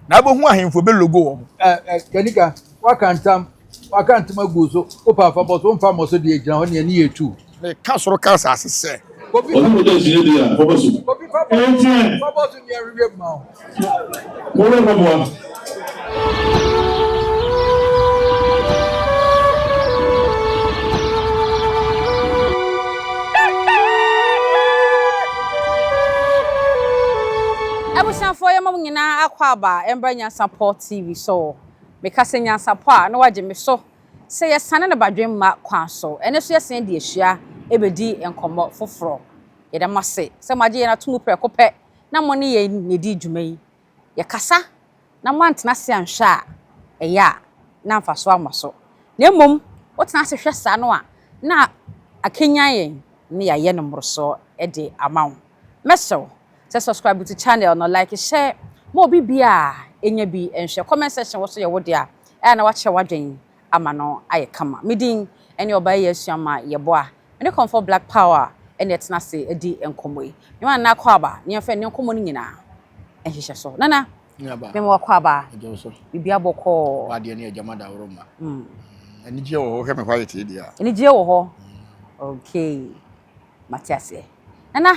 na bo hu ahemfo be logo wo kanika wakantam agu so opa fa boso mfa mo so de agina ho ne ye tu me ka soro ka asase se Kofi mo de sire dia fa boso Kofi fa boso ne rewe ma mo le mo For your mom, Aquaba, Embra Nyansapo TV, so because Nyansapo, no, I didn't so say a son and a badrim mark council, and if you're saying the share, ebedi and come up for fro. Yet I must say, some idea to move per copet, no money in the deed you may. Your cassa, no want Nasi and Sha, a ya, now for swam so. No, mum, what's Nasi Shasanoa? Now a Kenyan near Yenum so a day amount. Meso. Subscribe to the channel, no like, share, more BBA, in your B and share comment section. What's your word, and I watch your wedding. Amano, I come. Meeting and your buyers, your boy, and you come for Black Power, and it's not say a D and come way. You are not Quaba, near friend, no commoning now. And she says so. Nana, no more Quaba, you be able to call, wa de ne Jamada Roma ani je wo hwe me kwality dia any jail. Okay, Matiase. Nana.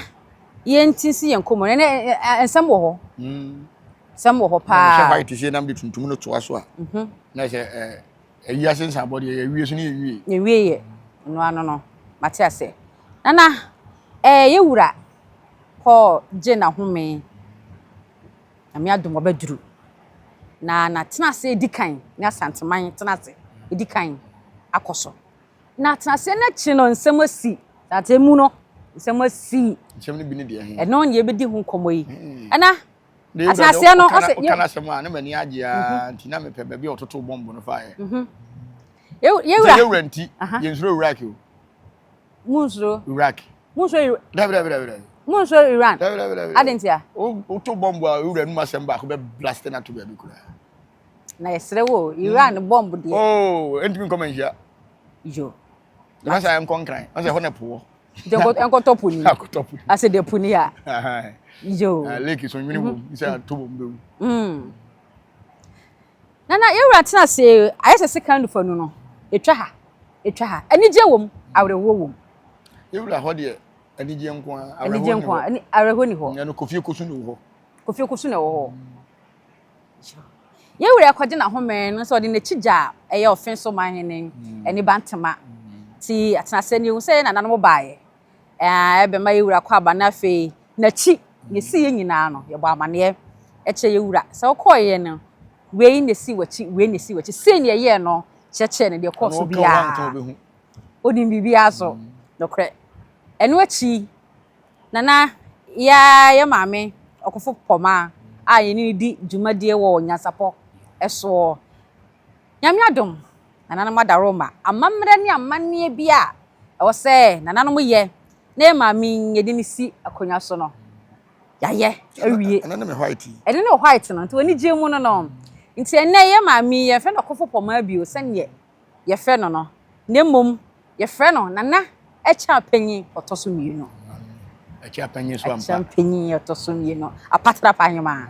Yentisi yenkomo ne ensem wo ho sem wo ho pa she white she nam de tuntum no to aso a na she ayi asensan body ye wie so ne wie ye no ano no Matiase nana ye wura ko je na home ami adom obaduru na tena se edikan na santeman tena se edikan akoso na tena se na chi no nsem asi na temu no nsem asi chemni bi ne de he no ye bedi hu komo yi ana asase no o se kana sema na mani age a ntina me pe ba bi ototo bombo no fa ye wura nti ye nsuro Iraq o munso Iraq munso Iran adentia o to bombo a wura nu masem ba ko be blast na to ba bi kura na yesre wo Iran bomb de entimi comment yo na sa am konkran o se ho ne po enko topuni ase de puni ya yo leki so nwini wo isa to bombo nana yewura tena se ayese second for no etwa ha anije wom awrewo wom yewura ho de anije nko awrewo ni ho no Kofi kosu no ho yewura akwaje na home no so de na chija eye offense man hene eni bantama ti atena se ni wo se na nanom baaye ebe ma yewura kwa aba na fe na chi yesi ye nyina no ye bo amane eche yewura se okoye no we ne si wachi se ne ye no cheche ne de course bia odi bibia so no kre eno achi nana ya maame Okofo Pomaa a ye ni di dwumadie wo Nyansapo eso nyame adom nana ma daroma amamre ne amane bia e wo se nana no ye na maame ye di ni si akonya so no yaye awie nana me white ene no white no nti oni je mu no nti ene ye maami ye fe no Okofo Pomaa bio se ne ye fe no ne mom ye fe no nana echa panyi otoso mienu echa panyi so ampa echa panyi otoso mienu Apatrapahemaa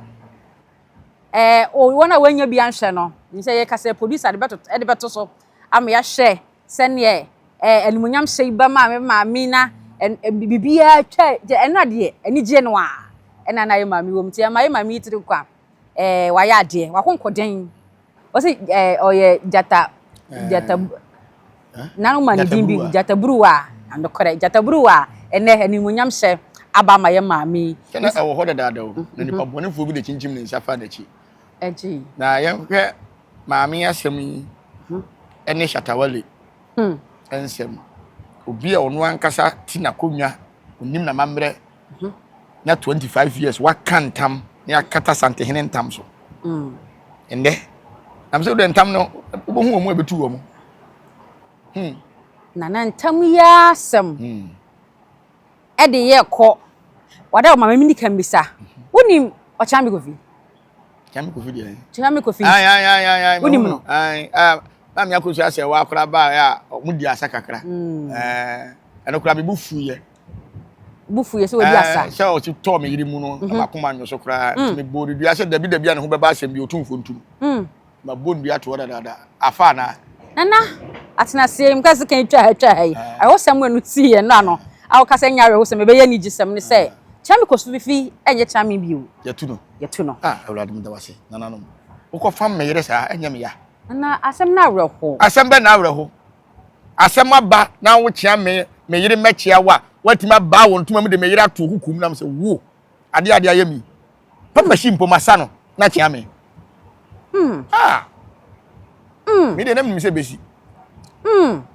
o wona wanya bi anhwe no nse ye kase producer de beto so am ya hwe se ne animunyam hye ba maami na bibia twa ena de ani je no a ena na ye maami wom ti maami tiri kwa waya ade wakonkoden o se oye jata nanu mani dimbi jata bruwa ando kore jata bruwa ene animunyam hye aba ma ye maami kana e wo hoda dada o na nipa bonefo bi de chinchim ne nsafa da chi eji na ye hwe maami asem ene shatawale ensem obi a ono ankasa tina konwa onim na mamre na 25 years wakantam na akata sante hene ntam so ende am so de ntam no obohu omu abetu omu nana ntam ya sem ede ye ko wada mama mini kambisa wonim ochambi Kofi de Kyeame Kofi ai wonim no mami akosu ase wa akora ba ya mudi asa kakra eno kura me bufu ye bufu ye se odi asa sha o ti to me yiri mu no makoma nyo so kra me bodi dua se dabi dabi an ho beba asem bi otumfo ntum ma bon dua to dada afa na nana atena sie m kase kan twa hai I was someone who see ye no I kase nyare ho se me be ye ni gisem ni se Kyeame kosu bifi enye Kyeame biu yetu no awlade mu da wase nana no uko fam me yire sa enye me ya nana asem na awreho asem be na awreho asem aba na wo Kyeame me yire mechia wa watima ba wo ntuma mu de me yire ato hukum na me se wo ade ayemi papa shimpo masa no na Kyeame me de na me se besi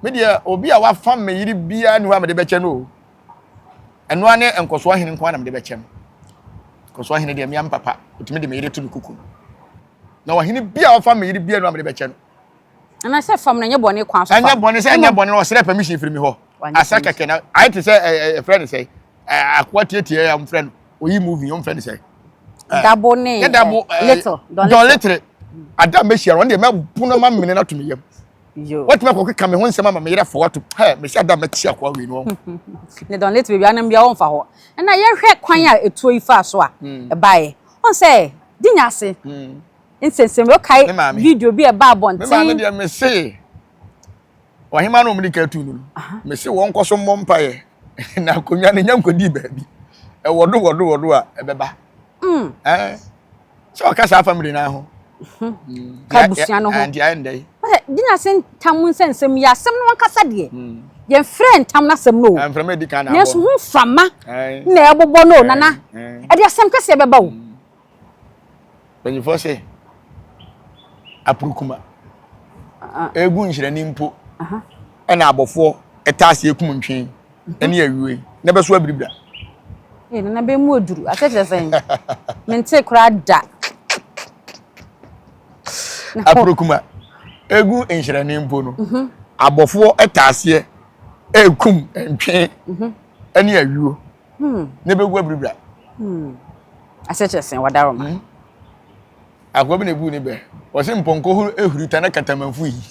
me de obi a wa fam me yire bia ni wa me de beche no eno ane enkoso ahene nko na me de bechem enkoso ahene de me am papa otime de me yire to no kuku na wa hene bia wa fam me yire bia no me de beche no ana se fam na nye bone kwan so anya bone se anya bone no sere permission free me ho asa keke na I to say friend say akwatietie ya friend oyi movie your friend say dabo ne little don little adam me share on de me puno ma mene na to me yam yo what me ko keka me ho nsema ma me yere for what me say adam me chia kwa we no ne don little baby anam bia won fa ho na ye hwe kwan a etuo ifa so a e bae on say dinyase insensem we kai video bi e ba bonten me ma me me say wahima no mudi ka tu no me say won koso mmompa ye na konwa ne nyam kodi baabi e wodo a e beba so ka sa family na ho ka busia no ho and ya ndai dinyase tamun sensem ya sem no kasa de ye friend tam na sem no am from edika na bo neso hu frama na ebobo no nana e de asem kase e beba wo when you first say aprukuma egu nhirani mpo ena abofo etase ekum ntwen ene awiwe na beso abiribra na be mu oduru atete sen mente kura da aprukuma egu nhirani mpo no abofo etase ekum ntwen ene awiwo na begu abiribra atete sen wadaroma akwa bi na bu ni be wo se mponko hu ehurita na katamanfu yi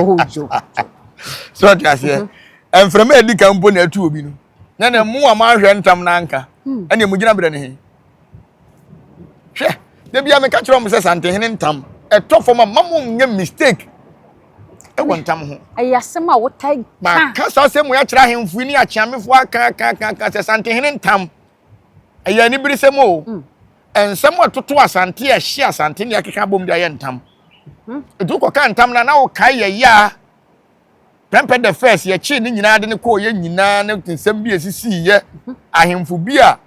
ojo so tiase enfrema edika mpo na atu obi no na mu ama hwe ntam na anka ene mu gina bere ne he hwe de bia me ka kiro mo se sante hene ntam etofo ma mamu nye mistake e won ntam ho ayasem a wotai ma ka so se mu ya kira hemfu ni achiamefo aka se sante hene ntam aya ni biri se mo ensem atoto asante e hye asante ne akeka bom de aye ntam edu ko ka ntam na wo kai ye ya pempe the first ye chi ni nyina de ne ko ye nyina ne nsem bi esisi ye ahemfu bi a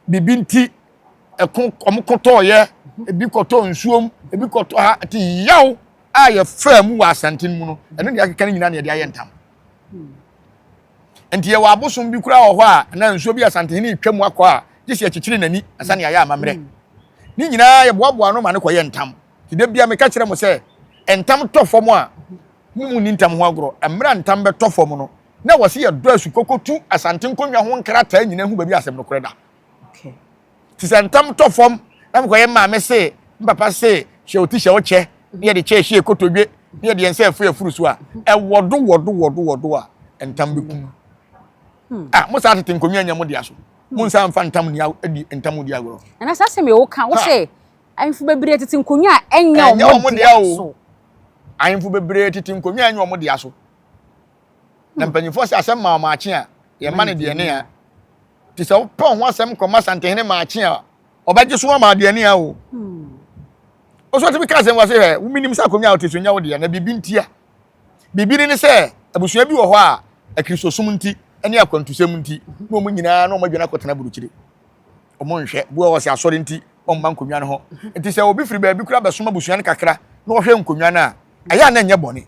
bibinti ekon omokoto ye ebi koto nsuom ebi koto ha ti yaw a ye fam wa asante mu no eno ne akeka ni nyina ne de aye ntam enti ye wa abosom bi kura wo ho a na nsuo bi asante ne twam akwa gisi ye chichiri nani asane ya amamre ni nyina ye boaboa no ma ne koye ntam ti de bia me ka kire mo se entam tofom a mu ni ntam ho agro emra ntam be tofom no na wose ye do asu kokotu asante nkonwa ho nkrata nyina hu ba bi asem no koreda okay ti se ntam tofom na me koye ma me se papa se hye oti hye wo che ne de che hye kotodwe ne de ense afu afuru so a e wodo a entam be kum mo sa tete nkonwa nya mo de aso mun sa mfa ntam ni adi ntam di agro na sa se me wo kan wo se ayinfu bebre tete nkonwa enya omo de aso ayinfu bebre tete nkonwa enya omo de aso na mpanyifo se asem ma maachi a ye ma ne de ne a ti se wo pon ho asem koma sante hene maachi a obaje so ma de ne a o so te bi ka asem wa se he wo minim sa konwa o te so nya wo de na bibi ntia bibi ni se abusua bi wo ho a akrisosum nti ene akwantusem nti no mo nyina no mo dwena kotena burukire omo nhwe bu o se asori nti o mba nkonwa ne ho nti se obi firi ba bi kura besoma busua ne kakra na o hwe nkonwa na aya na nye bone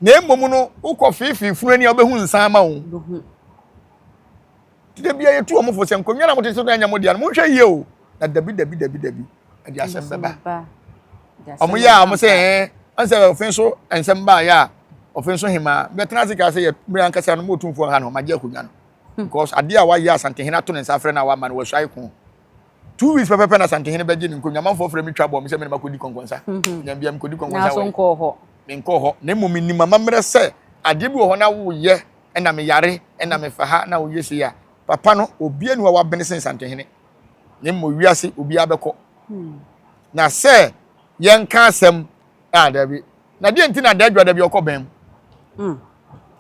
na emom no ukofifi funu ani obehu nsan ma wo ti de bia yetu o mo fo se nkonwa na mo te so na nya mo dia no mo hwe ye o na dabi adi asem beba omo ya omo se anse ofin so ensem ba ya ofin so hima betena sika se ye mira nkasa no motumfo ha no magye akonwa no because ade a wa ya asante hena to ne nsafre na wa ma no wa swai ko 2 weeks pepe na asante hena beje ni nkonwa manfo frɛ mi twa bo me se me ma kodi konkonsa nyambia me kodi konkonsa na so nko ho me nko ho na momi ni mama mre se ade bi wo ho na wo ye na me yare na me fa ha na wo ye se ya papa no obi anu wa bene sensantehene ne mo wiase obi abekọ na se yen ka asem dabi na die nti na dadwa dabi okọ bem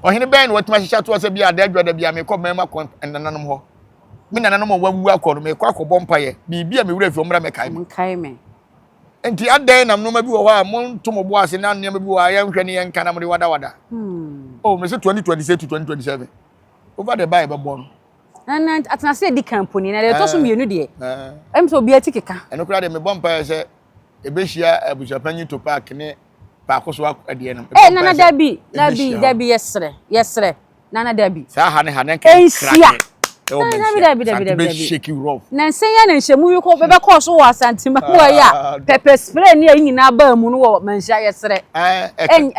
ohene ben no watima hihya to ase bia dadwa dabi amekọ bem akọ nananom ho me nananom wawu akọ no mekọ akọ bompaye bibia me wura fi omra me kai me enti adan nam no ma bi wo ha mon to mo bo ase na nne ma bi wo ha yen hwe ne yen kana mo de wada oh me say 2026 to 2027 over the Bible born na atena se di company na le to so mienu de em so obi atikeka eno kura de me bompa se ebehia abusapanyi to park ne paakoso ade na nana dabi yesre nana dabi sa ha ne crack dabi shake rough na nsenya na nhemu yi ko bebe ko so wa santima wo ya pepper spray ne nyina ba mu no wo manhia yesre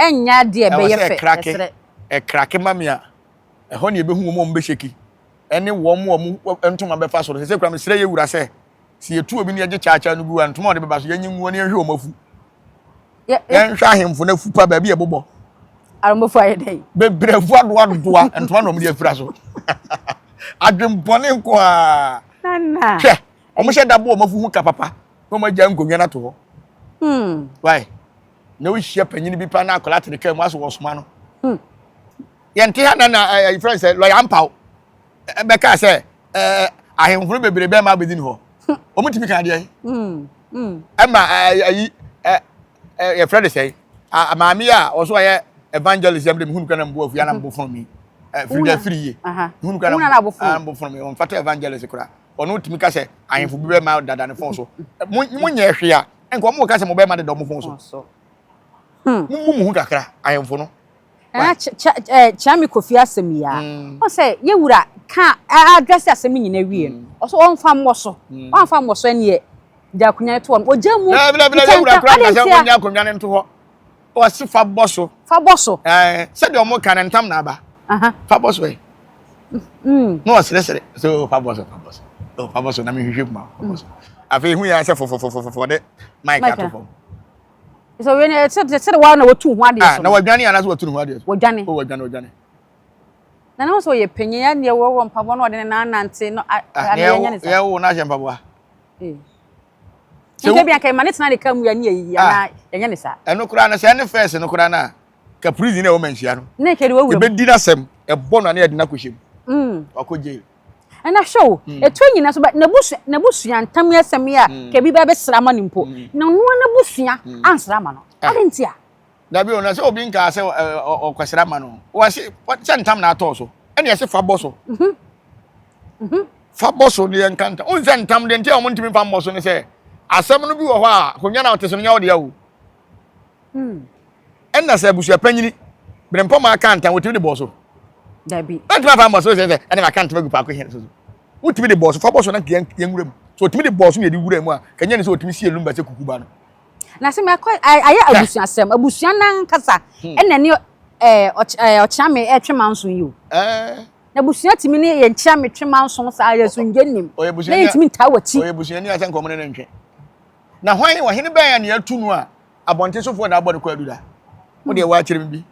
enya de be yefe yesre crack mamia ho ne ebehu mo mbe shake ene wo mo ntoma be fa so se kura me sire ye wura se si etu obi ne ye cha no bi wa ntoma de be ba so yenyi nwo ne hwe o mafu yen hwa hemfo na fupa ba bi e bobo aromofo aye dai be brefu adoa ntoma no mo de afira so adwempone nko a nana hwe o mo hye dabo o mafu hu ka papa o ma ja nkonwa na to ho why na wo hye panyini bi pa na akola te ka mu aso wo soma no yente ha na friends lawyer ampaw beka say ahemfuru bebere be ma bedin ho o mutimi kan de ema your friend say amaami a oso ye evangelist yam de hunu kana mbo afu ya na mbo fon mi free hunu kana mbo fon mi on fata evangelist kura ono timi ka say ahemfuru be ma dada ne fon so munye hwe a enko mo ka say mo be ma de do mo fon so mu hu kakra ahemfuru no Kyeame Kofi asemi ya o say ye wura ka address asemi nyina wie o so on fa mmoso ne da kunya to on ojamu ye wura kra ka say onya kunya ne to ho o si fa boso se de o mo kan ntam na ba fa boso no sere so fa boso na me hwehwe ma fa boso afi hu ya se fo de mic atofo so when said wa na wotu hu ade so na wadwane ana so wotu hu ade so wadwane na na so ye penye ya ne wo mpabo na ode na nante no anya ne sa ye wo na hye mpabo nke bia kai manetena de kam ya ne yi ya anya ne sa eno kura na se ne first no kura na ka prison e wo manhia no na ke de wo be di na sem e bono na ye de na kohim akoje ana show etu nyina so ba na busua ntam yasem ya ke bi ba be srama ni mpo na no na busua ansrama no adentia da bi ona se obi nka se okwasrama no wa se ntam na ato so ene ye se fa boso fa boso ni enkanta on se ntam de ntia o ntimi fa boso ni se asem no bi wo ho a konya na oteso nya wo de yawo enna se busua panyini brempo ma kanta wotimi de boso dabi ntima fa boso se ene ma kanta magu pa ko hen so wotimi de boso fa boso na yenwura mu so wotimi de boso ye di wura mu a kanya ni so wotimi sie lumba se kukuba no na se me aye abusua asem abusua nan kasa enne ne Kyeame Twemanso yi o na busua timi ne ye Kyeame Twemanso sa ya so ngenim na yetimi nta wati o ye busua ni asa nkomo ne ntwe na hwan wa hene ban ya ne atunu a abonte sofo na abode kwa duda mo de wa kyerem bi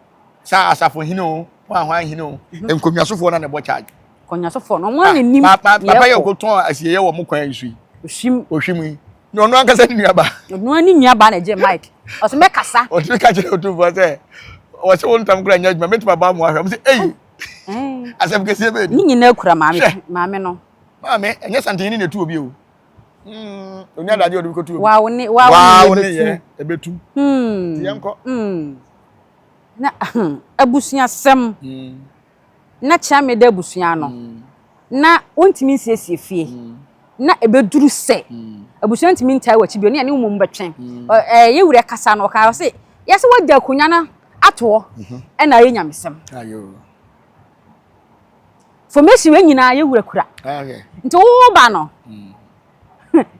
sa asafo hene o wa hwan hene o enkomia sofo na ne bo charge konya sofo no mo ne nim papa ye ko ton asiye wo mo kwan isu ohwim no no anka sa nuaba no ni nuaba na je mic o se me kasa o ti ka kire otu fo se o se won tam kura nya adwuma metu baba mo ahwa mo se asem kese be ni nyina kura maame no maame enye santeni ne tu obi o onya dade odu ko tu obi wa woni ye ebetu ti yanko na abusua sem na Kyeame da abusua no na ontimi nsiesie fie na ebeduru se abusua ntimi ntai wachi bi ne ne wo mbetwen ye wure kasa no ka se yesi wada kunya na ato e na ye nyamesem ayo formation we nyina ye wure kura okay nti wo ba no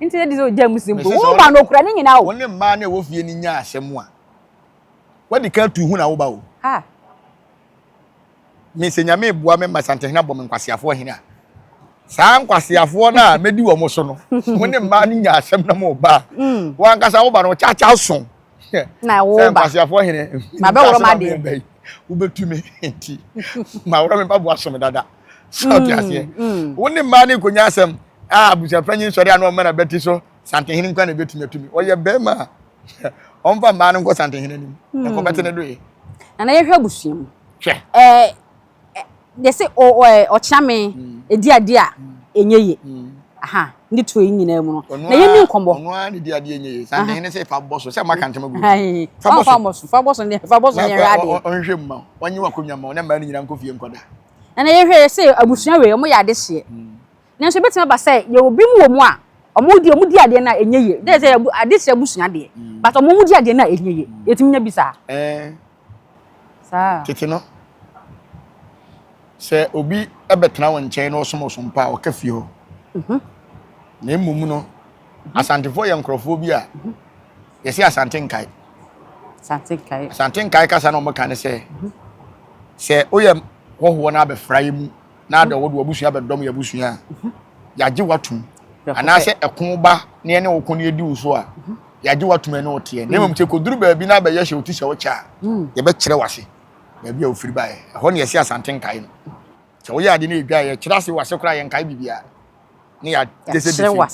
nti ye dizo jam simple wo ba no kura ne nyina wo wonne mma na wo fie ni nya asem a wadi ka tu hu na wo ba wo ha me se nyame bua me masantehna bom nkwasiafo hene a saa nkwasiafo na medi wo mo so no wonne mma ni nya asem na mo ba wo ankasa wo ba no cha so na wo ba nkwasiafo hene ma be woro ma de wo betumi enti ma woro me ba bua so me dada So ti ase. Woni ma ne konya asem abuja panyin sori anu ma na beti so santehene nkwa na betumi atumi. Oye bema. Omfa ma no nko santehene nim. Nko beti ne do yi. Na ye hwe abusuam. Hwe. They say o chame edi ade a enyeye. Aha, ndi to yi nyina mu no. Na ye ni nkombo. Ono an di ade enyeye. Santehene say fa boso, say maka ntema gu. Fa boso ne ye ade. Onhwe mma. Wanyi wakonwa mma, na ma ni nyina nkofie nkoda. Na ye hwe say abusua we mo ya de hye. Na so betima ba say ye obi mu wo mu a omo di ade na enyeye. Dey say ade hye abusua de. But omo mu di ade na enyeye. Etimi nya bisa. Sa. Tete no. Se obi ebetena won nchen no somosom pa o ka fie ho. Na emum no asantefo ye nkrofo bi a yesi asantenkai. Asantenkai kasa no mo kan se oyem hoho na abefra yi mu na da wodo abusua bedom ya abusua yaje watum ana se ekon ba ne ne wokon ne di uso a yaje watum ne ote ne mum che koduru ba bi na ba ye hye oti hye wo cha ye be kire wase ba bi a ofiri ba ye ho ne yesi asantenkai no che wo ya de ne edwa ye kire ase wase kura ye nkai bibia ne ya dese wo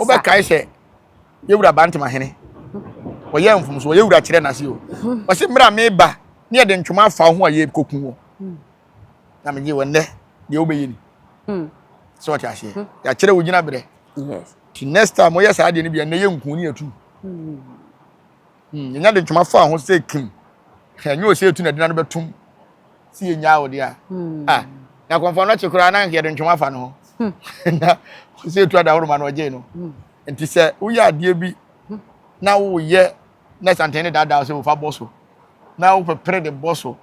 be kai se ye wura bantema hene wo ye mfum so wo ye wura kire na se o wo se mra me ba ne ye de ntwoma afa ho a ye kokun wo na me wonde de obeyi ni so what ase ya kire wo gina bere yes ti next time wo yes ade ni bia na ye nkun ni atu nya de ntwoma fa ho se kim enyo se atu na de na betum si enya wo de a na konfa no chekura na ye de ntwoma fa no na se atu ada horo ma no je no enti se wo ya ade bi na wo ye na santene da se wo fa boso na wo prepare the boso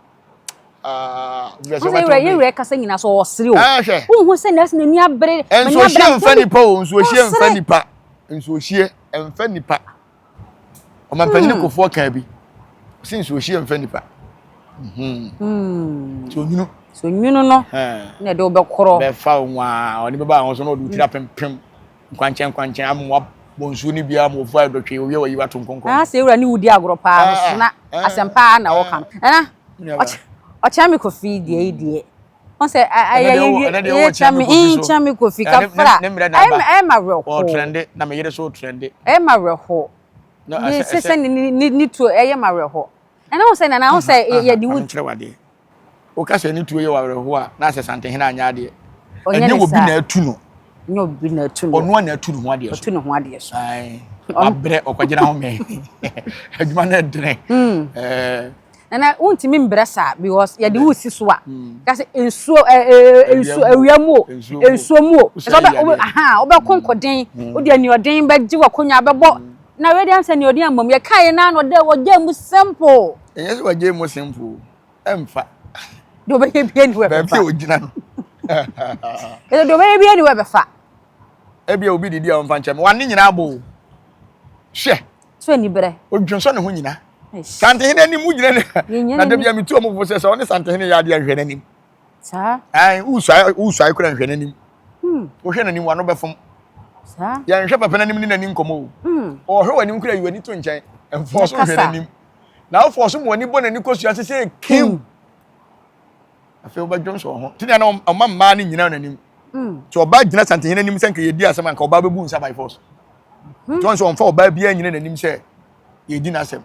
we kasa nyina so osiri o hu se nas na ni abre enso hie mfa nipa o enso hie mfa nipa enso hie mfa nipa o man panyin Kofo kan bi se enso hie mfa nipa so nyuno no na de obekoro be fa nwa oni be ba ho so no do tira pempem kwanchan amwa bonsu ni bia mo fu adotwe o ye wa yiwa tonkonkon se ewura ni wudi agoro pa so na asempa na wo kan Kyeame Kofi die on say Kyeame Kofi ka fra I ma reho o trend na me yere so trend ma reho no se ni to ma reho and I say na say ye di wood wade o ka se ni to ye wa reho a na se santehena anya ade enye obi na atu no enye obi na atu no onu na atu no ho ade so atu no ho ade so ai abre okwagina ho me aduma na dren and I want to membrasa because ya de wusi so a kasi ensuo awiamu ensuo mu so obe konkoden odi ani oden ba gi wakonya bebo na we dey answer ni oden amam ye kai na no de wo gye mu simple yes wo gye mu simple emfa do be bia ni we ba bi ogina no do be bia ni we be fa e bia obi didi a omfa nche me wan nyina abo hwe so ni bere odwonso ne ho nyina santehene ni mu gire na da bia metu omo fo se oni santehene ya de ahwe nanim sa ai usai kura ahwe nanim o hwe nanim wa no befom sa ya nhwe papa nanim ni nanim komo o hwe wanim kura yiwani to nchen enfo so hwe nanim na ofo so mo wani bo nani kosua se kim afi oba dwonso ho tinia na omamma ni nyina nanim so oba gina santehene nanim se nka yedi asem nka oba bebu nsa by force dwonso onfa oba bia nyina nanim se yedi na asem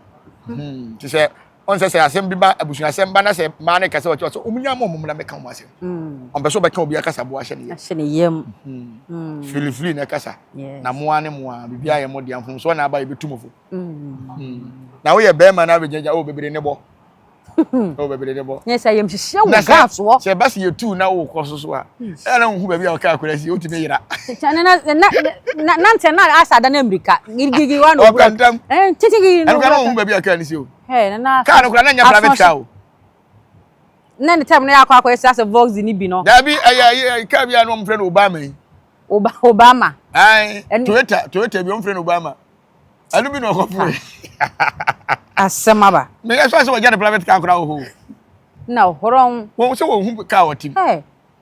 ti se on se asem bi ba abusu asem ba na se ma ne kase wacho so omunya mo na meka mo asem on be so be ka obi akasa bo ahye ne yem fili na kasa na mo ane mo a bibia ye mo de amfum so na ba ye betumofo na wo ye be ma na bejaja o bebere ne bo o bebere ne bo yes ayem hihye wo gas wo se ba se ye tu na wo koso so a e na hu ba bia o ka akura si o ti me yira na nte na asada na America gigi wa no titigi no ka hu ba bia ka ni si o na ka no kura na nya private car o na ne time na yakwa esa Vox ni bi no da bi ka bia no mfre no Obama ai Toyota bi mfre no Obama anu bi no Okofo asema ba me ya so wa get private car kura ho na horon won se wo hu car watim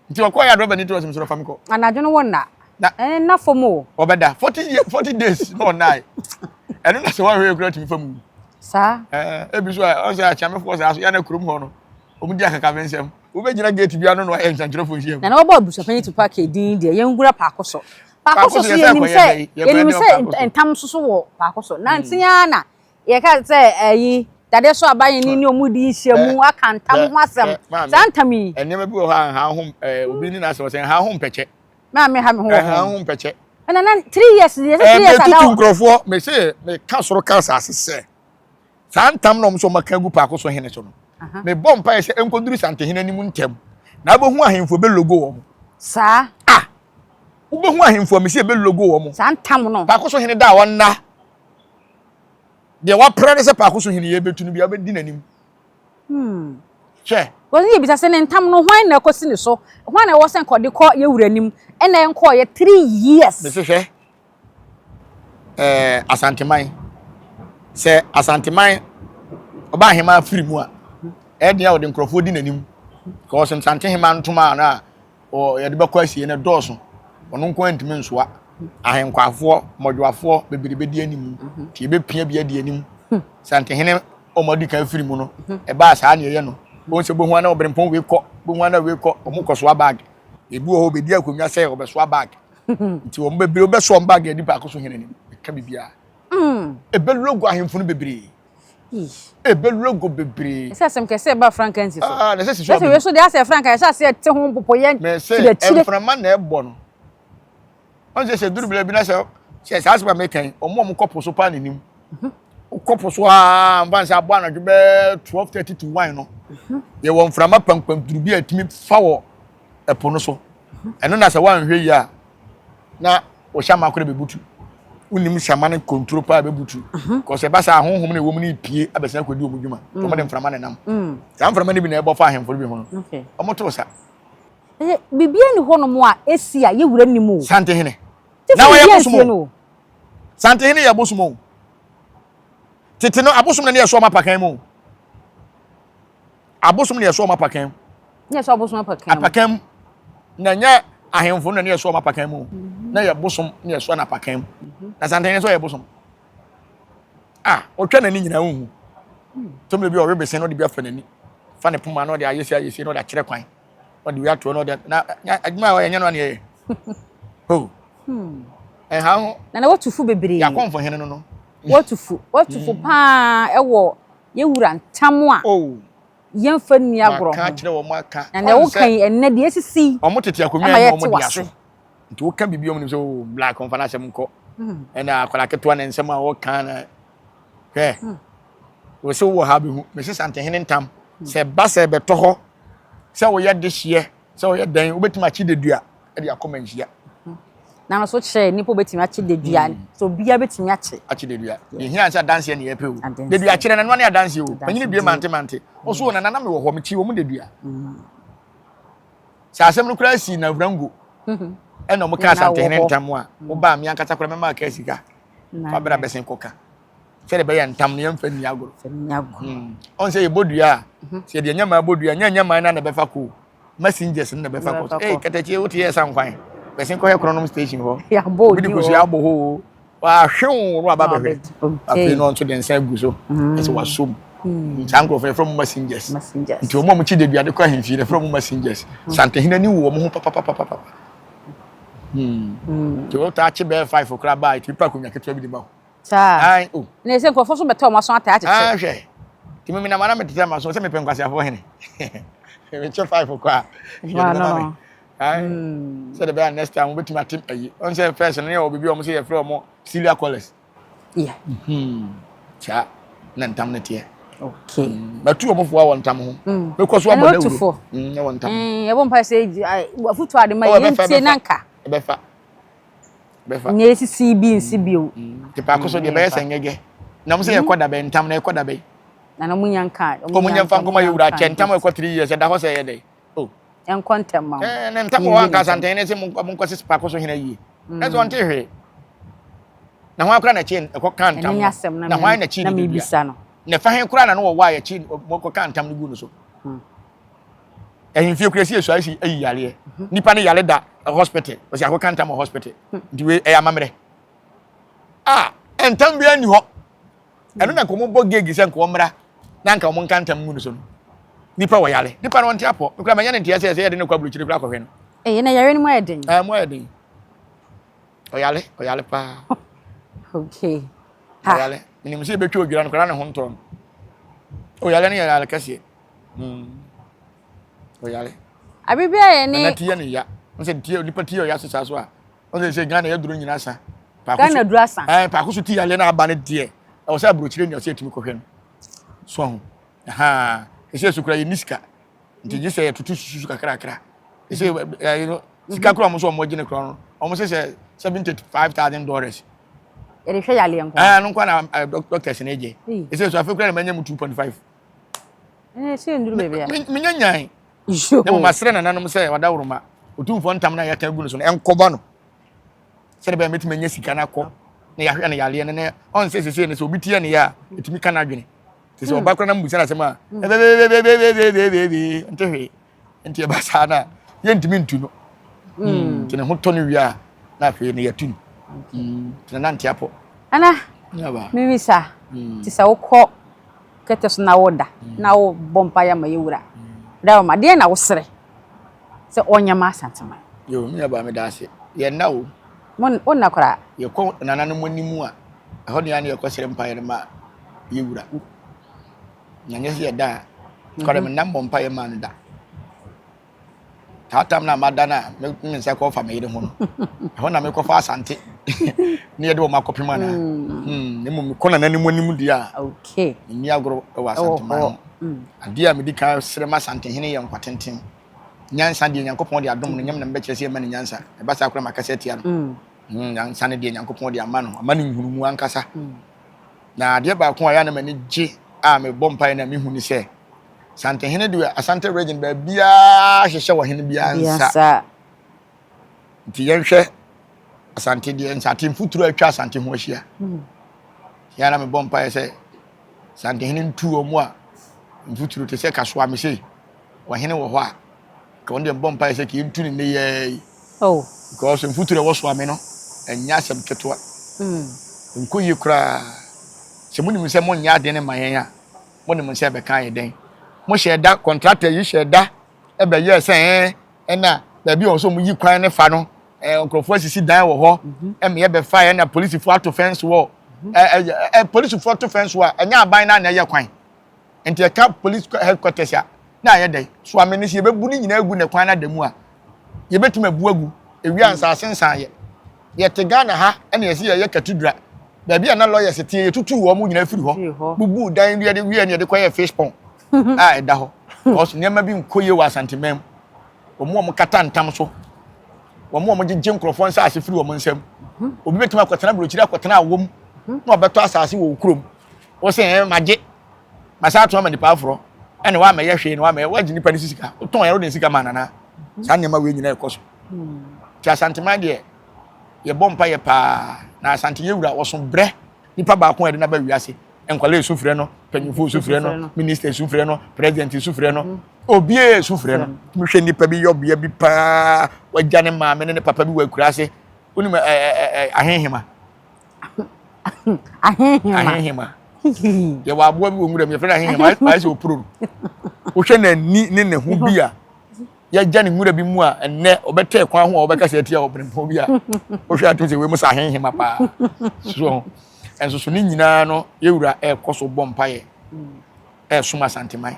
nti wa kwa ya driver ni to so famiko anadwo no won na fomo obeda 40 days no nai enu na se wa hwe kura timi famu sa ebi so o se a Kyeame force aso ya na kurum ho no Omu dia kaka bensem. Ube jina gate bia no no e nchantrofo hiem. Na obo abusuafani to park edin de yengura pakoso. Pakoso so yenim se entam soso wo pakoso. Na ntia na ye ka se ayi dade so abaye ni omudi hyiamu aka ntam ho asem. Santami. Enema bi wo ha hom obi ni na se wo se ha hom peche. Ma me ha me ho. Ha hom peche. Na 3 years ye 3 years ada. Tutu nkrofo me se me ka soro ka asase. Santam no mso maka gu pakoso hene so no. Me bompa ye se enkoduru santehene ni mu ntem. Na abohu ahemfo be logo wo mo. Sa Ubohu ahemfo me se be logo wo mo. Santam no. Pakoso hene da wonna. De wa prade se pakoso hene ye betunu bia be di nanim. Che. Woni ye bisa se ne ntam no hwan na kosi ne so. Hwan na wo se nkode ko ye wuranim. E na enko ye 3 years. Me se hwe. Asanteman. Se asanteman oba hema firi mu a. E dia wo de nkrofo di nanim. Ko se santehema ntoma na o ye de be kwasie ne dooso. Ono nko antime nsoa. Ahenkwafo, modwafo bebiribe di anim. Ti be pia bia di anim. Santehene omodi kan firi mu no. E ba saa ne ye no. Bo se bo hu na obrempon we kọ. Bo hu na we kọ. Omo koso bag. Ebi wo ho be di akonwa se obeso bag. Nti wo mbebire obeso bag e di pa koso hene ni. Ka bibia. Ebe logo ahemfo no bebire. Ebe logo bebire. Ese asem kese ba frankansi so. Na se so. Ese we so de ase franka ese ase te ho popoye. Me se enframa na ebo no. On se duru bile bi na se asba mekan omo kopo so pa nanim. Kopo so mban se abo anadwo be 12:30 to 1 no. Ye wo mframa pampam duru bi atimi fa wo epo no so. Eno na se wan hwe yi a na wo hyama akore bebutu. Unim hyama ne control pa bebutu. Ko se ba sa honhom na wo mu ni pie abesa kwadi wo mudwuma. To mo de mframa ne nam. Sa mframa ne bi na ebo fa ahemfo bi ho no. Okay. Omo to sa. Bibia ni ho no mo a esi a ye wura nimu. Santehene. Na wo ye bosumo. Santehene ye bosumo. Tete no abosom na ne ye so ma pakan mu. Abosom ne ye so ma pakan. Ne so abosom pakan. Apakan na nya ahemfo na ne ye so ma pakan mu. Na ye bosom ne ye so na pakan. Na santehene so ye bosom. Otwa na ni nyina hu. Tomle bi o rebese no de bi afa na ni. Fa ne Pomaa no de ayesi no de akire kwan. O de wi ato no de na adwuma o ye nya no na ye. Ho. Ha na watufu bebre. Ya konfo hene no. Watufu pa ewo ye wura ntam a. Yemfa ni agro. Ka kire wo maka. Na wo kan enne de esisi. Omo tete akonwa omo di aso. Nti wo kan bibio mu so black on fana sem ko. Na akwala keto na nsem a wo kan na. Wo so wo ha be hu. Me se santehene ntam. Se ba se be to ho. Se wo ye de hye. Se wo ye dan obetima chi de dua. E de akoma nhia. Na so che nipo betimi achi de dua. So bia betimi achi de dua. Ye hia nsa dance ne ye pe o. De dua kire na no na dance o. Panyini bie mante. O so na na me wo ho me chi wo mu de dua. Sa asem no kura si na wrango. E no mo ka santehene ntam a. Wo ba mi ankata kura me ma ka sika. Fa bra besen koka. Se de be ya ntam ne yemfa ni agoro. On se ye bodua. Se de nyama bodua, nyama na be fa ko. Messengers na be fa ko. Katachi wo tie san kwan. Besen ko he chronom station ho. Ya bo di ko sia bo ho. Wa hwe ro aba behwe. Afi no nto den san gu so. Ese wa som. Sanko from messengers. Nti o mo chi de duade ko ahemfi de from messengers. Santehene ni wo mo ho papa. To ta chi be 5 okra ba ti pa ko nya keto bi di ba. Cha. Ai o. Na ese ko fo so beto mo so ata ache. Hwe. Ti me na mana me tete ma so se me pe nkwase afo hene. Me che 5 okra. No. So the very next time we bet my team on say first and you be almost here from more Celia College. Yeah. Cha nan tam na tie. Okay. But two of one tam ho. Because one about to no one tam. E won pa say futu ade ma yentie nanka. Befa. Nye CB nsi o. Te pa ko so de be sengege. Na mo say e koda be ntam na e koda be. Na mo nyanka. Ko mo nyamfa ko ma yura chentam e ko 3 years da ho say ye dey. En kontem ma. Na ntam wa ka santene se mo ko se pa ko so hina yi. Na so nte hwe. Na ho akra na chen e ko kan tam. Na ho na chi na me bisa no. Na fa hen kura na no wo wa ya chi mo ko kan tam ni gu no so. Ehimfie kura si esu asi ayi yale. Nipa ne yale da hospital. O si akọ kan tam hospital. Ndi we e amamre. Entam bia ni ho. Eno na ko mo bo gegi se nko mra. Na nka mo kan tam gu no so no. nipa wo yale nipa no ntia po nkura manya ne ntia se ye de ne kwa buruchiri kura kohwe no na yare ni mo eden mo eden o yale pa okay ha yale ni mse betwa odwira no kura ne ho nton o yale ne yale kase o yale abibia ye ni na tie ne ya nse tie nipa tie o ya sesa so a o se Ghana ya duru nyina sa Ghana duru asa pa ko so tie yale na aba ne die o se buruchiri ne o se etimi kohwe no so ho aha ese sukura ye niska nti je se tutu susu kakra ese you know sika kura mo so mo gine kura no o mo se $75,000 ere hwe yale enko no kwa na doctors na eje ese so afekura na manya mu 2.5 se nduru bebe ya minya nyan na mo masre na nanom se wada woroma otumfo ntam na yaka gu no so enkoba no se de be meti manya sika na akọ na ya hwe na yale ne on se ne so obi tie ne ya etimi kana adwene tese oba kura na mbusa na sema ntehwe ntie basa na ye ntimi ntu no tene ho toni wia na hwe ne yatun tene na ntiapo ana yaba mimisa tisa ukọ keteso na woda na wo bompa ya mayewura dawo ma de na wo sere se onyama asantema yo mi yaba me dase ye na wo mon onna kora ye ko nana no monimu a ho ne ya ne ye ko sere mpa ye ma yewura nyanya ye da ko de nam bompa ye ma no da tatam na madana me nsa ko fa me yede ho no ho na me ko fa asante ne yede wo makopema na ne mo me ko na nanim anim dia okay ni agoro wa asante ma adia me di kan sere ma asante hene ye nkwatenten nyansa de nyankopon de adom no nyam na me bekere se ma ne nyansa e ba sa akora makasa tia no nyansa ne de nyankopon de ama no nhurumu ankasa na ade ba ko aya na me ne je a me bompa na me hu ni se Sante hene de Asante region ba bia hwehwe wo hene bia nsa nti yenhwe Asante de nsate mfuturo atwa Asante ho ahia ya na me bompa ye se Sante hene ntu omu a mfuturo te se kasoa me se wo hene wo ho a ka wonde bompa ye se ki ntu ne ye because mfuturo wo so ame no enya asem ketwa nkoyi kura se munim se mo nya de ne mayen a mo ne mo se be kan ye den mo sheda contractor yi sheda e be ye se na da bi o so mo yi kwan ne fa no Okofo asisi dan wo ho e me ye be fa na police for to fence wo police for to fence wo enya aban na ye kwan enti e ka police headquarters ya na ye dey so amene si ye be bu ni nyina agu ne kwan na da mu a ye betuma bu agu ewi ansa asensan ye te Ghana ha e na ye si ye katudra da bi na lawyers tie ye tutu wo mu nyina afiri ho bubu dan wi de kwa fish pond eda ho because niam bi nkoye wa santimem omo kata ntam so omo gege nkrofo nsa ase firi omo nsam obi betuma kwatena burochiri akwatena awom na obeto asase wo ukrom wo se maje masa to ma nipa afro ene wa ma ye hwe ne wa ma wa gini pa ni sika ton yero de sika manana sa niam we nyina ekoso ti asantima de ye bompa ye pa na asante yewura wo so bre nipa ba ko ede na ba wiase enkwale sufre no panyifo sufre no minister sufre no president sufre no obie sufre no mhwe nipa bi yobia bi pa wajane maame ne papa bi wa kurase unim ahenhema ye wa abo bi wo ngura me fere ahenhema ai se opuro wo hwe na ni ne ho bi a ya jane ngura bi mu a enne obete kwan ho obeka se atia obrenpo bi a wo hwe ato se we mu sa ahenhema pa so enso so ni nyina no yewura ekoso bompa ye suma santimai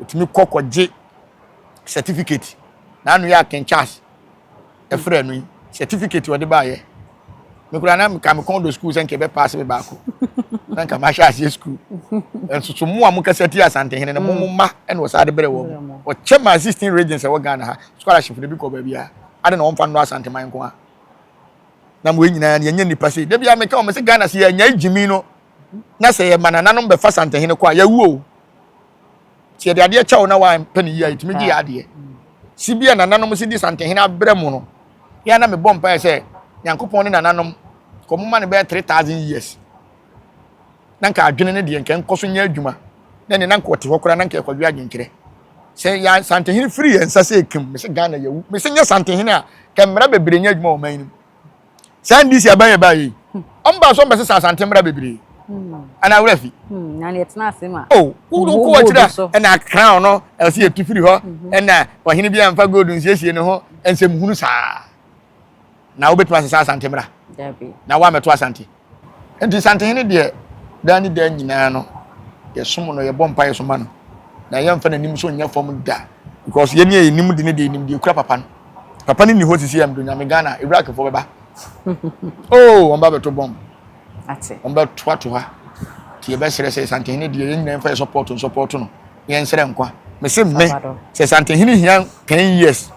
otimi kokoje certificate na anu ya kenchas efre nu certificate wode ba ye me kura na me kondo school senke be pass be baako na nka ma sha ase school enso so mu amuka seti asante hene na mumma ene wo sa de bere wo o chema 16 regions e wo Ghana ha scholarship de bi ko ba bia ade na won fa no asantimai nko ha na mo nyina na yenye nipa se de bia me ka o me se Ghana se nya ejimi no na se ye manana no be fa sante hene kwa ya wuo ti de ade cha wo na wa pani ya itimi gi ade si bia nananom se di sante hene abrɛ mu no ya na me bompa ye se Nyankopɔn ne nananom ko mo ma ne be 3000 years nanka adwene ne de nkan koso nya adwuma na ne nanka wote hokora nanka ekwadwa agyenkere se ya sante hene free ensa se ekim me se Ghana ya wu me se nya sante hene a kemra bebre nya adwuma o man ni sandisi abanye bayi amba so mbese sasante mra bebre ana wurafi na ne tena asema oh wo ko tira na crown no e se etufiri ho na ohene bi amfa gold nsiesie ne ho ensem hunu saa na wo betuma sesa asante mra na wa meto asante enti sante hene de dani da nyina no ye som no ye bompa ye soma no na ye mfa nanim so nya fom da because ye ne ye nim de ne de nim de kura papa no papa ni ho sisi am do nya me Ghana Iraq fo beba oh on ba beto bom ate on ba to ha ti ye be sere se sante hene de ye nyina mfa support no ye nsere nkwa me se me se sante hene hia 10 years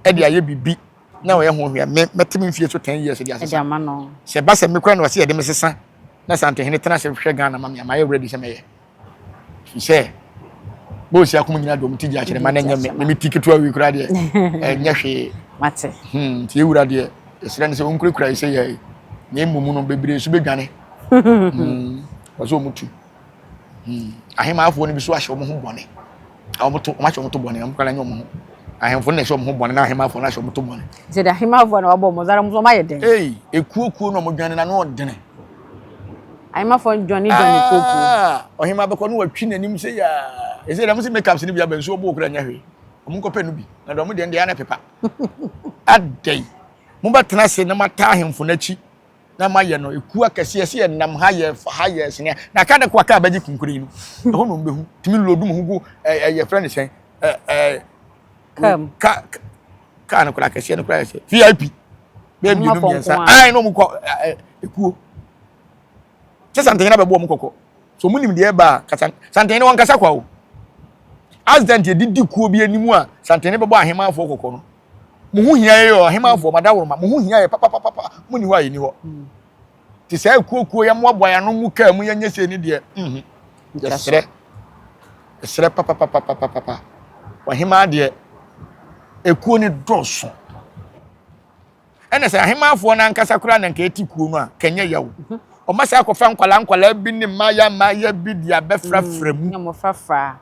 e de aye bibi na wo ye ho hia me metimi mfie so 10 years de asesa se ba se me kwa na wo se ye de me sesa na sante hene tena se hwe Ghana ma me ma ready se me ye se bo si akum nyina do mtiji a kire ma na nya me ticket wa wi kura de nya hwe mate ti ewura de esira ne se onkure kura ise ye na mumu no bebire su bedwane wazo mutu ahema afo ne bi so ahye mo ho bone a mo to ma hye mo to bone am kala nya mo ho ahemfo na hye mo ho bone na ahema afo na hye mo to bone je da ahema afo na wabo mo zara mo so ma ye den ekuokuo no mo dwane na no dene ahema afo dwane koku ohema be ko no watwi nanim se ya ese da mo se makeup ni bia ban so obo okura nya hwe mo ko pe no bi na do mo de ya na pepa adai mo ba tena se na mata ahemfo na chi na ma ye no eku akase ye nam ha ye sene na ka de kwa ka baji kunkuri no ho no mbehu timi lodu mo hu ye friend sen ka na kula akase no kula se VIP be bi no miensa ai no mo ko eku se sante na be bo mo kokko so munim de ba kasa sante ne won kasa kwa o accident ye didi kuo bi animu a sante ne be bo ahema afo kokko no mo hu hia ye o ahema afo madaworo ma mo hu hia ye papa mo ni ho ayi ni ho ti sai kuo ya mo aboya no mu ka mu ya nyese ni de esre papa ahema de ekuo ni doso ene se ahema afo na nkasa kura na nka eti kuo no a kanya yawo o ma sa ko fa nkwala bi ni maya bi dia be frafra mu nyamo frafra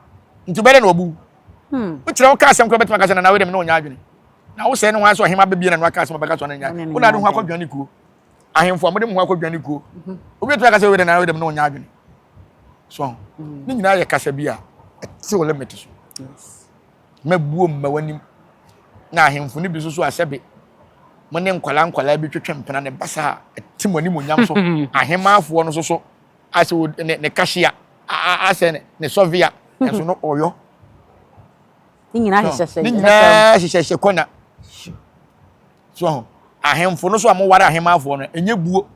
nti bere na obu o kire o ka asem ko betima ka na we dem na onya adwene na wo se ne ho so ahema be bi na no aka asem baka so na nya wo na de ho akwadwane kuo ahemfo amode ho akwadwane kuo obi betima ka se we dem na onya adwene so ni nyina ye kasa bi a ti wo limit so mabuo mma wanim na ahemfo ni bi so asebe mo ne nkwala bi twetwe mpena ne basa timoni monyam so ahema afo no so ase ne kashia ase ne sovia enso no oyo ni nyina hyehyɛ kona so ahemfo no so amware ahema afo no enye buo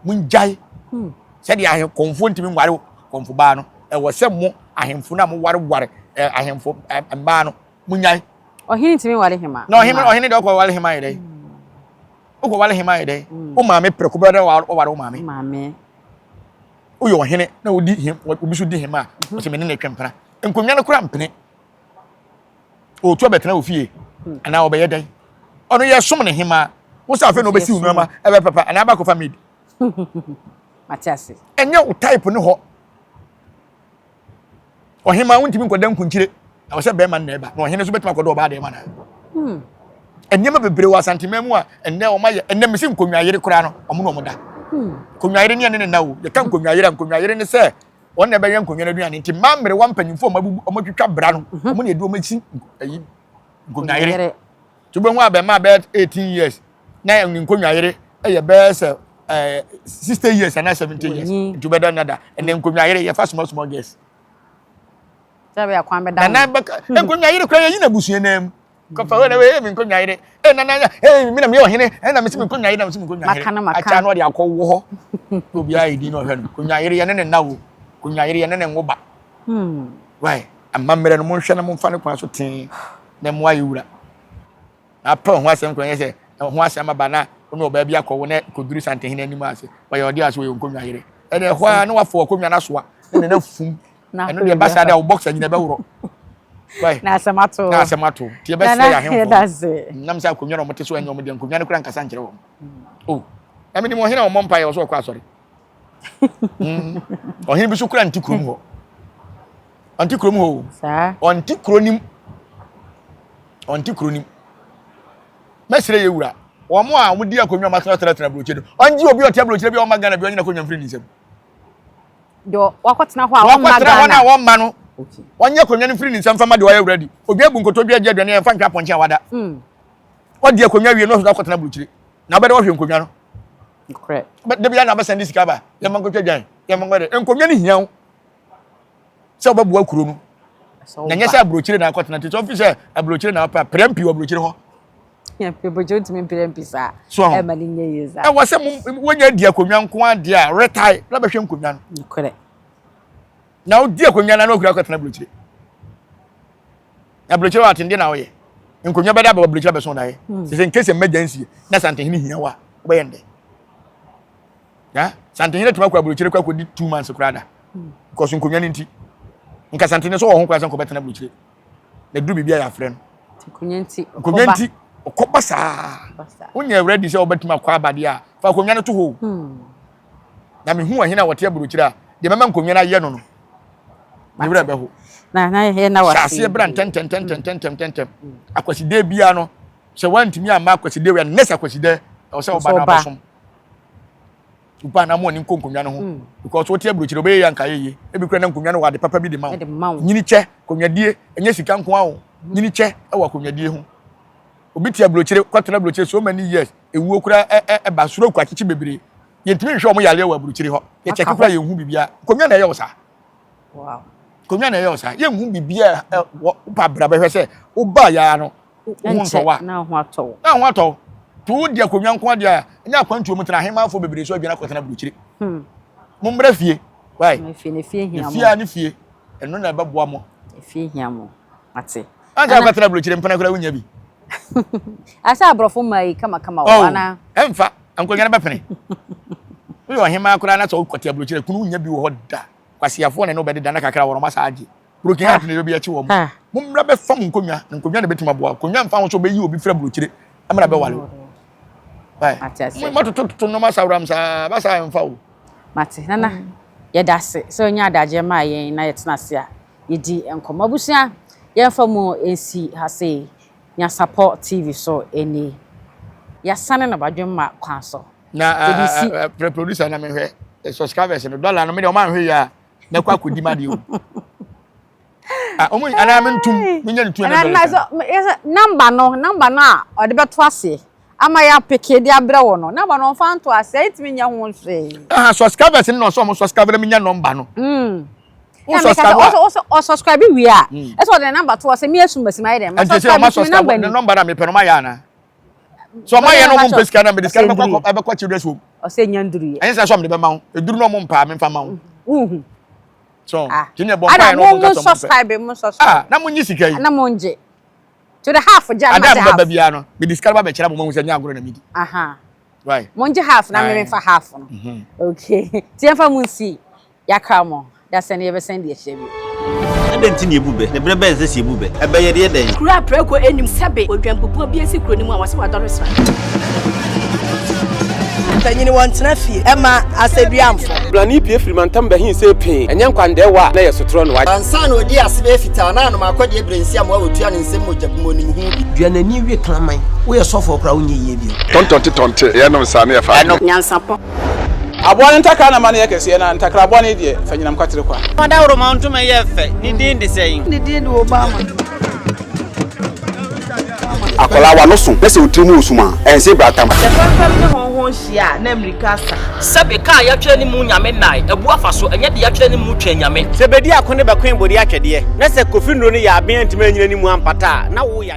munjai se de ahe konfo ntimi nware konfo ba no e wo se mo ahemfo na amware ahemfo mba no munyai ohini ntimi ware hema no ohini de ko ware hema ide uko wale hema ide o maame preko brother o ware o maame o yo hene na odi hem obi so di hema o se me ne twempra enkonwa no kura mpene o to betena ofie ana o be yedan ono ye som ne hema wo sa fe no be si unu ama e be papa ana ba ko family matiase enye o type ne ho o hema wontimi nkodan kunchire na wo se be man na eba na o hene so betuma kodo oba de ma na enyema bebre wa santimemu a enne o maye enne mesi nkonwa yere kura no omo no omoda konwa yere ne na wo ye kan konwa yere ne se won na be yan konwa na duane nti mamre wa mpanyimfo omo twitwa bra no omo ne edu omo chi ayi konwa yere to be ho abe ma be 18 years na nkonwa yere ye be se 60 years and 70 years to be done nada enne konwa yere ye fa small girls sabe akwan be da na konwa yere kura ye na busue nam Kofi we na we mi nkonwa yire na mi na mi ohene na mi si mi nkonwa yire na mi si mi nkonwa yire acha no de akọwo ho obi ayi di no hwe no konwa yire ye ne na wo konwa yire ye ne ngoba why amamere no mo hwe na mo fa ne kwa so tin na mo ayi wura na pa ho asem konwa ye ho asem aba na ono oba bi akọwo na koduru sante hene anim ase wa ye odi ase we nkonwa yire e de ho a no wa fo konwa na soa ne na fum eno de ba sa de wo boxer nyina be woro why na asemato tie be se ya hemfo nam sa konwa no mote so enyo mo de konwa ne kura nkasa nkire wo oh na me ni mo hena wo mompa ye wo so kwa asori ohini bi so kura ntikrom ho antikrom ho sa antikronim mesire ye wura wo mo a mo di akonwa ma tara broche do onji obi o tia broche bi o magana bi onyi na konwa mfiri ni sem do wakotena ho a wo ma no wonye akonwa no free ni nsam fama de wo ready obi abu nkotodwe agye aduane yɛmfa ntwa ponche awada odi akonwa wie no so akotena burukyire na obede wo hwe nkonwa no correct but de bia na basa ndi sika ba yɛmma nkotwa dwan yɛmma ngwede nkonwa ni hia wo sɛ obabu akuro no na nyɛ sɛ aburukyire na akotena te so ofise aburukyire na apa prempi wo aburukyire ho yeah people don't mean prempi sa e mani nye yeza e wo sɛ wonya di akonwa nko ade a retire na behwe nkonwa no correct na odi akonwa na okura akotena aburukyire aburukyire wa atende na wo ye nkonwa bɛda ba aburukyire bɛso na ye se in case emergency na santehene hia wa wo yende ya santehene tuma kwa aburukyire kwa kodi 2 months kurada because nkonwa ni nti nka santehene so wo ho kwa sanko bɛtena aburukyire na duru bibia ya frɛ no nkonwa nti okoba saa wonya ready sɛ obetuma kwa abade a fa konwa no to ho na me hu ahina wote aburukyire a de mama konwa na ye no no me bra bɛho na he na wasi sase bra tentem akwaside bia no sɛ wantimi ama akwaside we nesa akwaside o sɛ oba na basom upa na mo ni konkonwa no ho because wote aburukyire obe ye anka ye ebi kura na konwa no wade papa bi de ma nyini che konwa die enye sika nko a wo nyini che e wa konwa die ho obi ti aburukyire kwatena aburukyire so many years ewuo kura e basuro kwa kichi bebre yentimi hwe omo yale wa aburukyire ho ye check kura ye hu bibia konwa na ye wo sa wow konwa na ye wo sa ye hu bibia pa bra be hwe se wo ba ya no hu nso wa na ho ato tu dia konwa nko dia nya kwantu mu tena hema afo bebre so adwena kwatena aburukyire mo mbra fie wai fie hia mo fie ani fie eno na beboa mo fie hia mo ate anja kwatena aburukyire mpana kura wunya bi asa abrofo mai kama wana emfa ankonya na bepene wo hema kura na so kwati aburukyire kunu wunya bi wo hoda kwasiafo na no bede dana kakra wo masa age broken heart na bi achi wo mo mmra be fam nkonya na betima boa konya mfa wo so be yi obi fra aburukyire amra be wale bai mo to no masa wram sa basa emfa wo mate nana ye dase so nya adaje ma yen na yetena se a yedi enkom abusua ye fa mu ensi hase Nyansapo TV so eni ya sane na badwemma kwan so na producer na me hwe subscribers no dollar no me de o man hwe ya na kwa kodi ma de o omo ana me ntum me nya ntum na number no a o de beto ase ama ya peke de abrɛ wo no number no fa nto ase itimi nya ho hwe subscribers no so mo subscriber me nya number no o subscribe we are eso the number to say me asum basima ide ma subscribe the number na me pɛ no ma ya na so ma ya no mo pesika na me disika na be kwa children home o say nyanduru ye ensa so me de be ma ho eduru no mo mpa me mfa ma ho so tinye bo pa no mo subscribe na mo nyi sika yi na mo nje to the half ja na half ba bia no me disika ba be kira mo mo nya agoro na midi right mo nje half na me mfa half no okay ti mfa mo nsi yakra mo that's any ever send the shebi adenti ne ebube ne brebe nse se ebube ebe ye de den kura preko enim sebe odwampopo bi esi kuro nimu a wase wadore sra tanyini wontena fie ema aseduamfo blani pie frimantam behin se pin enye nkwande wa na ye sotro no wa ansa na odi asebe fita na no makodi ebrensi am wa otua ne nsem mojabu onim hu bi duanani wie klaman wo ye sofo kra wo nye yie bi tontonte ye no sa na ye fa Nyansapo abone ntaka na mane yakese na ntakra abone die fanyinam kwatere kwa mada woro ma ntuma ye fe ni din de sei ni din de obama akola wa no so pese otrimu osuma ense bratam the family honhon hia na amerika sa sabe ka ya twa ni mu nyame nai ebu afa so enye de ya twa ni mu twa nyame se bedi akone be kwen bodi atwede na se Kofi no ya aben ntima nyina ni mu ampata na wo ya